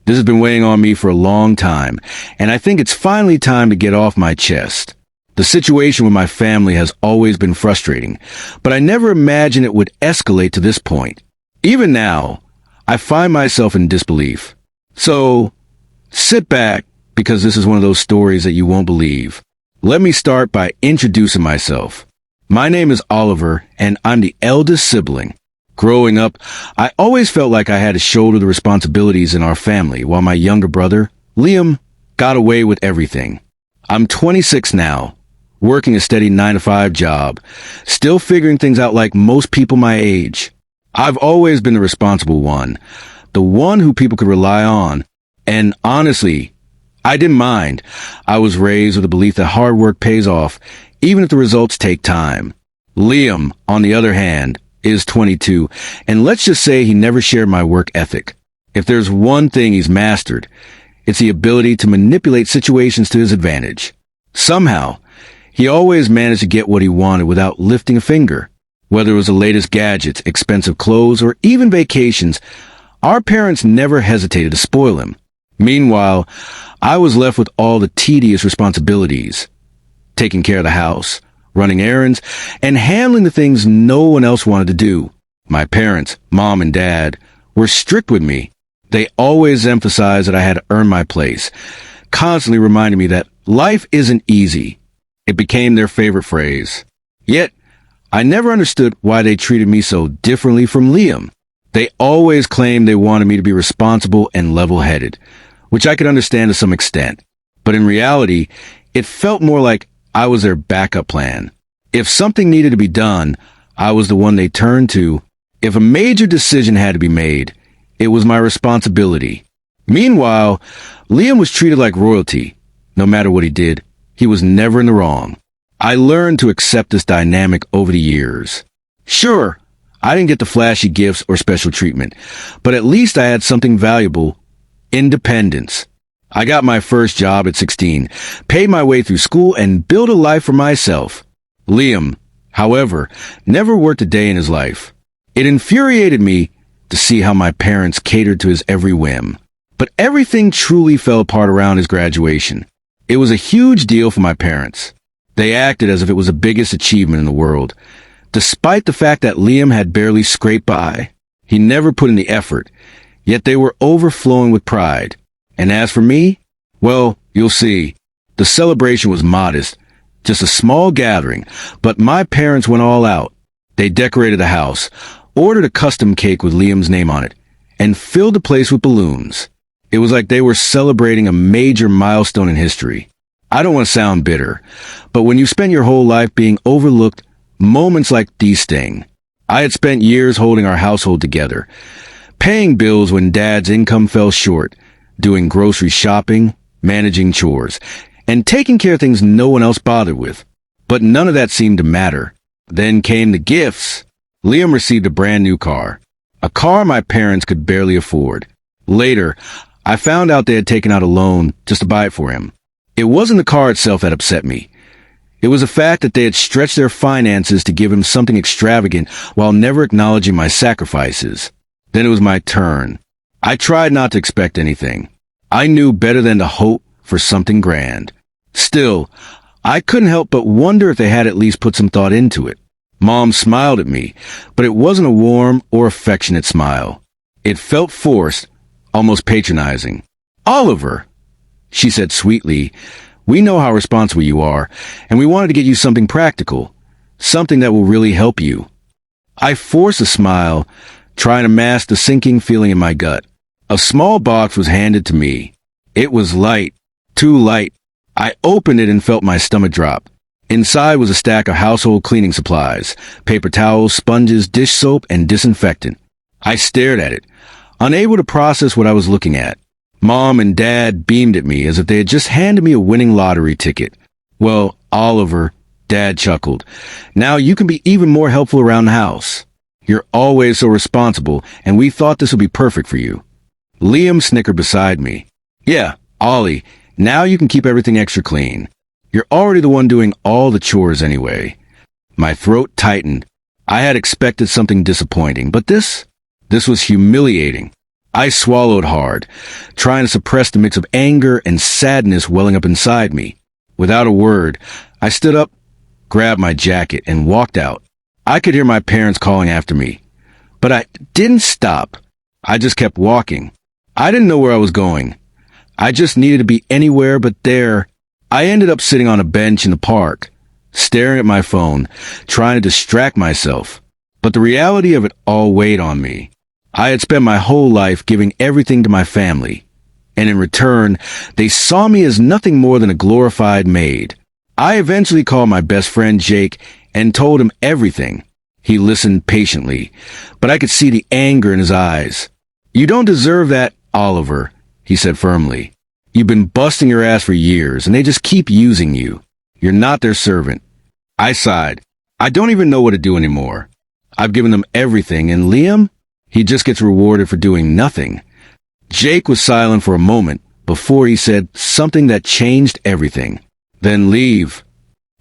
This has been weighing on me for a long time, and I think it's finally time to get off my chest. The situation with my family has always been frustrating, but I never imagined it would escalate to this point. Even now, I find myself in disbelief. So, sit back, because this is one of those stories that you won't believe. Let me start by introducing myself. My name is Oliver, and I'm the eldest sibling. Growing up, I always felt like I had to shoulder the responsibilities in our family, while my younger brother, Liam, got away with everything. I'm 26 now, working a steady 9-to-5 job, still figuring things out like most people my age. I've always been the responsible one, the one who people could rely on, and honestly, I didn't mind. I was raised with the belief that hard work pays off, even if the results take time. Liam, on the other hand, is 22, and let's just say he never shared my work ethic. If there's one thing he's mastered, it's the ability to manipulate situations to his advantage. Somehow, he always managed to get what he wanted without lifting a finger. Whether it was the latest gadgets, expensive clothes, or even vacations, our parents never hesitated to spoil him. Meanwhile, I was left with all the tedious responsibilities. Taking care of the house, running errands, and handling the things no one else wanted to do. My parents, mom and dad, were strict with me. They always emphasized that I had to earn my place, constantly reminding me that life isn't easy. It became their favorite phrase. Yet, I never understood why they treated me so differently from Liam. They always claimed they wanted me to be responsible and level-headed, which I could understand to some extent. But in reality, it felt more like I was their backup plan. If something needed to be done, I was the one they turned to. If a major decision had to be made, it was my responsibility. Meanwhile, Liam was treated like royalty. No matter what he did, he was never in the wrong. I learned to accept this dynamic over the years. Sure, I didn't get the flashy gifts or special treatment, but at least I had something valuable: independence. I got my first job at 16, paid my way through school, and built a life for myself. Liam, however, never worked a day in his life. It infuriated me to see how my parents catered to his every whim. But everything truly fell apart around his graduation. It was a huge deal for my parents. They acted as if it was the biggest achievement in the world. Despite the fact that Liam had barely scraped by, he never put in the effort, yet they were overflowing with pride. And as for me, well, you'll see. The celebration was modest, just a small gathering, but my parents went all out. They decorated the house, ordered a custom cake with Liam's name on it, and filled the place with balloons. It was like they were celebrating a major milestone in history. I don't want to sound bitter, but when you spend your whole life being overlooked, moments like these sting. I had spent years holding our household together, paying bills when Dad's income fell short, doing grocery shopping, managing chores, and taking care of things no one else bothered with. But none of that seemed to matter. Then came the gifts. Liam received a brand new car, a car my parents could barely afford. Later, I found out they had taken out a loan just to buy it for him. It wasn't the car itself that upset me. It was the fact that they had stretched their finances to give him something extravagant while never acknowledging my sacrifices. Then it was my turn. I tried not to expect anything. I knew better than to hope for something grand. Still, I couldn't help but wonder if they had at least put some thought into it. Mom smiled at me, but it wasn't a warm or affectionate smile. It felt forced, almost patronizing. "Oliver," she said sweetly, "we know how responsible you are, and we wanted to get you something practical, something that will really help you." I forced a smile, trying to mask the sinking feeling in my gut. A small box was handed to me. It was light, too light. I opened it and felt my stomach drop. Inside was a stack of household cleaning supplies, paper towels, sponges, dish soap, and disinfectant. I stared at it, unable to process what I was looking at. Mom and Dad beamed at me as if they had just handed me a winning lottery ticket. "Well, Oliver," Dad chuckled, "now you can be even more helpful around the house. You're always so responsible, and we thought this would be perfect for you." Liam snickered beside me. "Yeah, Ollie, now you can keep everything extra clean. You're already the one doing all the chores anyway." My throat tightened. I had expected something disappointing, but this was humiliating. I swallowed hard, trying to suppress the mix of anger and sadness welling up inside me. Without a word, I stood up, grabbed my jacket, and walked out. I could hear my parents calling after me. But I didn't stop. I just kept walking. I didn't know where I was going. I just needed to be anywhere but there. I ended up sitting on a bench in the park, staring at my phone, trying to distract myself. But the reality of it all weighed on me. I had spent my whole life giving everything to my family, and in return, they saw me as nothing more than a glorified maid. I eventually called my best friend Jake and told him everything. He listened patiently, but I could see the anger in his eyes. "You don't deserve that, Oliver," he said firmly. "You've been busting your ass for years, and they just keep using you. You're not their servant." I sighed. I don't even know what to do anymore. I've given them everything, and Liam? He just gets rewarded for doing nothing. Jake was silent for a moment before he said something that changed everything. "Then leave."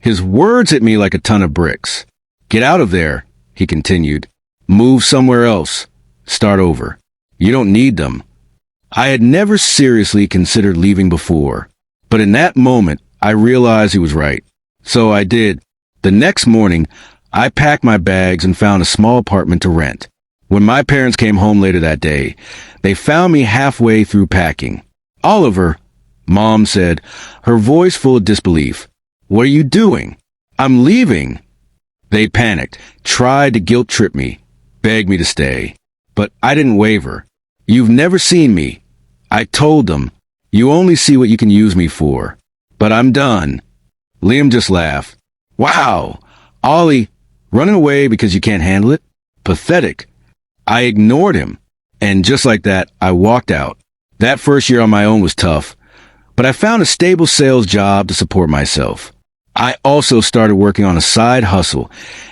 His words hit me like a ton of bricks. "Get out of there," he continued. "Move somewhere else. Start over. You don't need them." I had never seriously considered leaving before, but in that moment, I realized he was right. So I did. The next morning, I packed my bags and found a small apartment to rent. When my parents came home later that day, they found me halfway through packing. "Oliver," Mom said, her voice full of disbelief. "What are you doing?" "I'm leaving." They panicked, tried to guilt trip me, begged me to stay. But I didn't waver. "You've never seen me." I told them, "You only see what you can use me for." But I'm done. Liam just laughed. "Wow, Ollie, running away because you can't handle it? Pathetic." I ignored him, and just like that, I walked out. That first year on my own was tough, but I found a stable sales job to support myself. I also started working on a side hustle,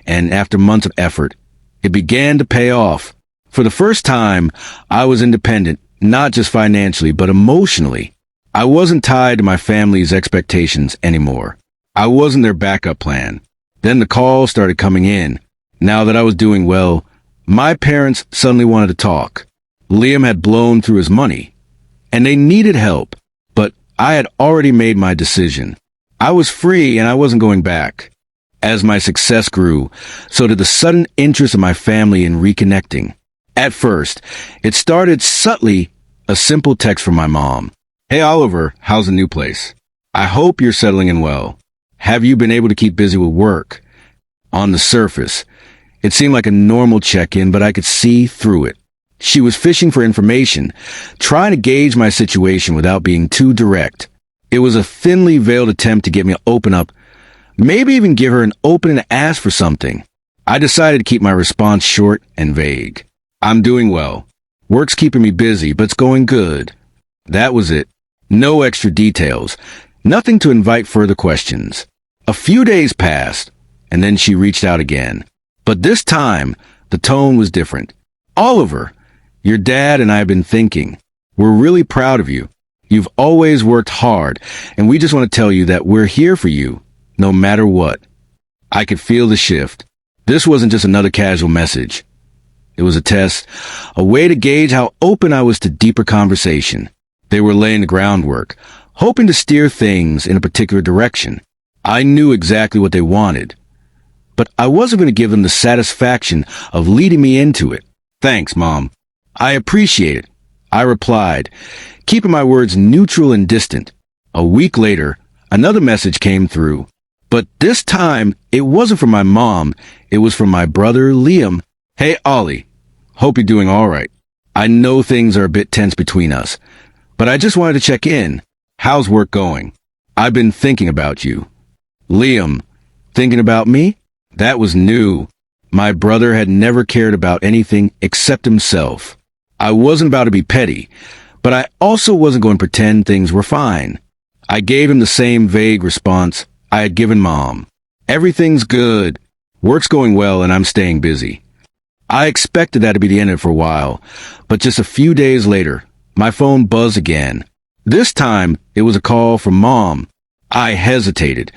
and after months of effort, it began to pay off. For the first time, I was independent, not just financially, but emotionally. I wasn't tied to my family's expectations anymore. I wasn't their backup plan. Then the calls started coming in. Now that I was doing well, my parents suddenly wanted to talk. Liam had blown through his money, and they needed help, but I had already made my decision. I was free and I wasn't going back. As my success grew, so did the sudden interest of my family in reconnecting. At first, it started subtly, a simple text from my mom. "Hey Oliver, how's the new place? I hope you're settling in well. Have you been able to keep busy with work?" On the surface, it seemed like a normal check-in, but I could see through it. She was fishing for information, trying to gauge my situation without being too direct. It was a thinly veiled attempt to get me to open up, maybe even give her an opening to ask for something. I decided to keep my response short and vague. "I'm doing well. Work's keeping me busy, but it's going good." That was it. No extra details. Nothing to invite further questions. A few days passed, and then she reached out again. But this time, the tone was different. "Oliver, your dad and I have been thinking. We're really proud of you. You've always worked hard, and we just want to tell you that we're here for you, no matter what." I could feel the shift. This wasn't just another casual message. It was a test, a way to gauge how open I was to deeper conversation. They were laying the groundwork, hoping to steer things in a particular direction. I knew exactly what they wanted, but I wasn't going to give them the satisfaction of leading me into it. "Thanks, Mom. I appreciate it," I replied, keeping my words neutral and distant. A week later, another message came through. But this time, it wasn't from my mom. It was from my brother, Liam. "Hey, Ollie. Hope you're doing all right. I know things are a bit tense between us, but I just wanted to check in. How's work going? I've been thinking about you." Liam, thinking about me? That was new. My brother had never cared about anything except himself. I wasn't about to be petty, but I also wasn't going to pretend things were fine. I gave him the same vague response I had given Mom. "Everything's good. Work's going well and I'm staying busy." I expected that to be the end of it for a while, but just a few days later, my phone buzzed again. This time, it was a call from Mom. I hesitated,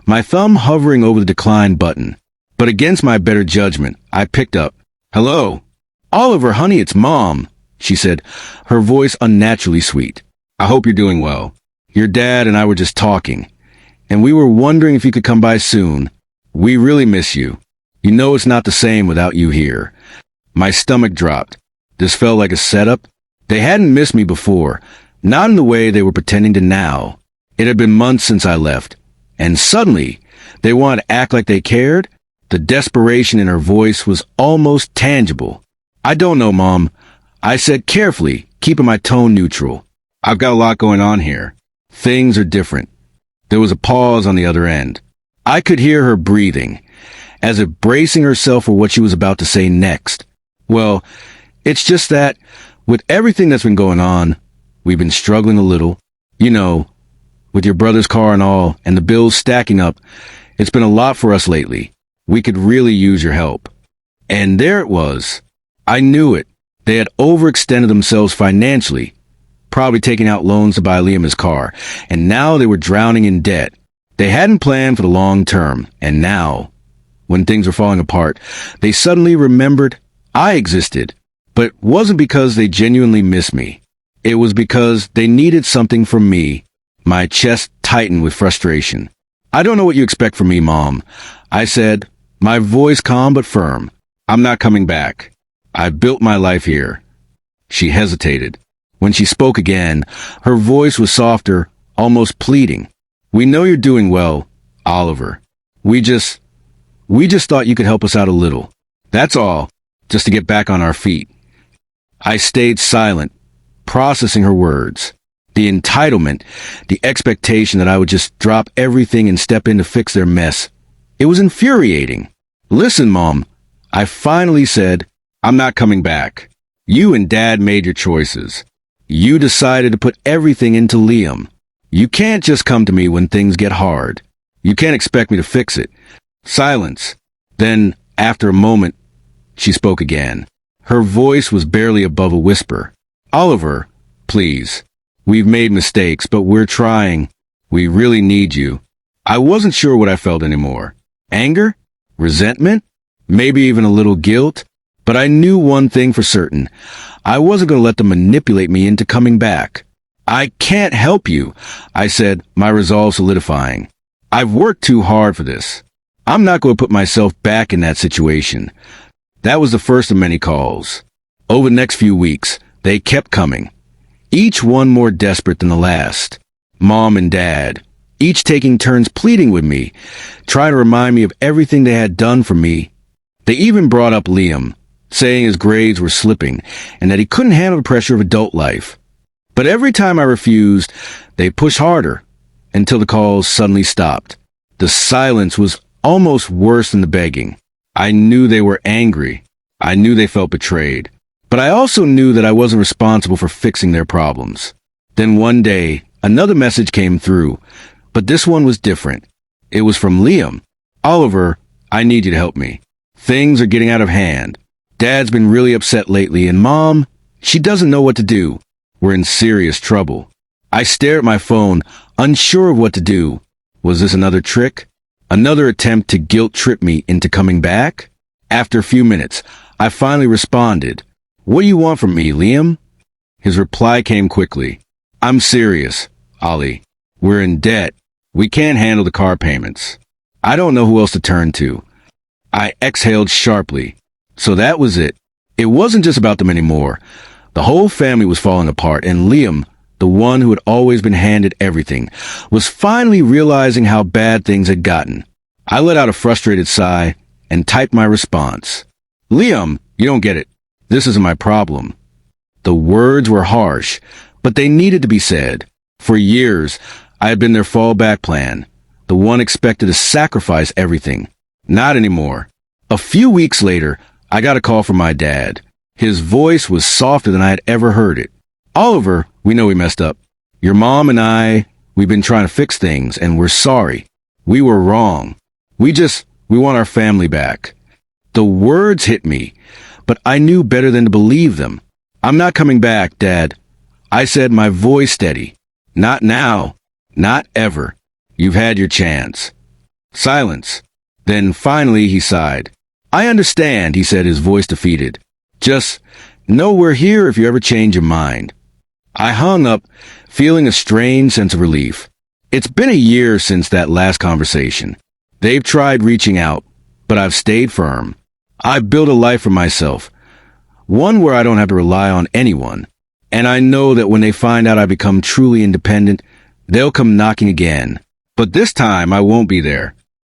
my thumb hovering over the decline button. But against my better judgment, I picked up. "Hello?" "Oliver, honey, it's Mom." she said, her voice unnaturally sweet. "I hope you're doing well. Your dad and I were just talking, and we were wondering if you could come by soon. We really miss you. You know it's not the same without you here." My stomach dropped. This felt like a setup. They hadn't missed me before, not in the way they were pretending to now. It had been months since I left, and suddenly, they wanted to act like they cared. The desperation in her voice was almost tangible. "I don't know, Mom," I said carefully, keeping my tone neutral. "I've got a lot going on here. Things are different." There was a pause on the other end. I could hear her breathing, as if bracing herself for what she was about to say next. "Well, it's just that, with everything that's been going on, we've been struggling a little. You know, with your brother's car and all, and the bills stacking up, it's been a lot for us lately. We could really use your help." And there it was. I knew it. They had overextended themselves financially, probably taking out loans to buy Liam his car, and now they were drowning in debt. They hadn't planned for the long term, and now, when things were falling apart, they suddenly remembered I existed. But it wasn't because they genuinely missed me. It was because they needed something from me. My chest tightened with frustration. "I don't know what you expect from me, Mom," I said, my voice calm but firm. "I'm not coming back. I built my life here." She hesitated. When she spoke again, her voice was softer, almost pleading. "We know you're doing well, Oliver. We just thought you could help us out a little. That's all, just to get back on our feet." I stayed silent, processing her words. The entitlement, the expectation that I would just drop everything and step in to fix their mess. It was infuriating. "Listen, Mom," I finally said, "I'm not coming back. You and Dad made your choices. You decided to put everything into Liam. You can't just come to me when things get hard. You can't expect me to fix it." Silence. Then, after a moment, she spoke again. Her voice was barely above a whisper. "Oliver, please. We've made mistakes, but we're trying. We really need you." I wasn't sure what I felt anymore. Anger? Resentment? Maybe even a little guilt? But I knew one thing for certain. I wasn't going to let them manipulate me into coming back. "I can't help you," I said, my resolve solidifying. "I've worked too hard for this. I'm not going to put myself back in that situation." That was the first of many calls. Over the next few weeks, they kept coming, each one more desperate than the last. Mom and Dad, each taking turns pleading with me, trying to remind me of everything they had done for me. They even brought up Liam, saying his grades were slipping and that he couldn't handle the pressure of adult life. But every time I refused, they pushed harder until the calls suddenly stopped. The silence was almost worse than the begging. I knew they were angry. I knew they felt betrayed. But I also knew that I wasn't responsible for fixing their problems. Then one day, another message came through, but this one was different. It was from Liam. "Oliver, I need you to help me. Things are getting out of hand. Dad's been really upset lately, and Mom, she doesn't know what to do. We're in serious trouble." I stared at my phone, unsure of what to do. Was this another trick? Another attempt to guilt-trip me into coming back? After a few minutes, I finally responded. "What do you want from me, Liam?" His reply came quickly. "I'm serious, Ollie. We're in debt. We can't handle the car payments. I don't know who else to turn to." I exhaled sharply. So that was it. It wasn't just about them anymore. The whole family was falling apart, and Liam, the one who had always been handed everything, was finally realizing how bad things had gotten. I let out a frustrated sigh and typed my response. "Liam, you don't get it. This isn't my problem." The words were harsh, but they needed to be said. For years, I had been their fallback plan, the one expected to sacrifice everything. Not anymore. A few weeks later, I got a call from my dad. His voice was softer than I had ever heard it. "Oliver, we know we messed up. Your mom and we've been trying to fix things, and we're sorry. We were wrong. We want our family back." The words hit me, but I knew better than to believe them. "I'm not coming back, Dad," I said, my voice steady. "Not now. Not ever. You've had your chance." Silence. Then finally he sighed. "I understand," he said, his voice defeated. Just No, we're here if you ever change your mind. I hung up, feeling a strange sense of relief. It's been a year since that last conversation. They've tried reaching out, but I've stayed firm. I've built a life for myself, one where I don't have to rely on anyone. And I know that when they find out I become truly independent, they'll come knocking again. But this time I won't be there.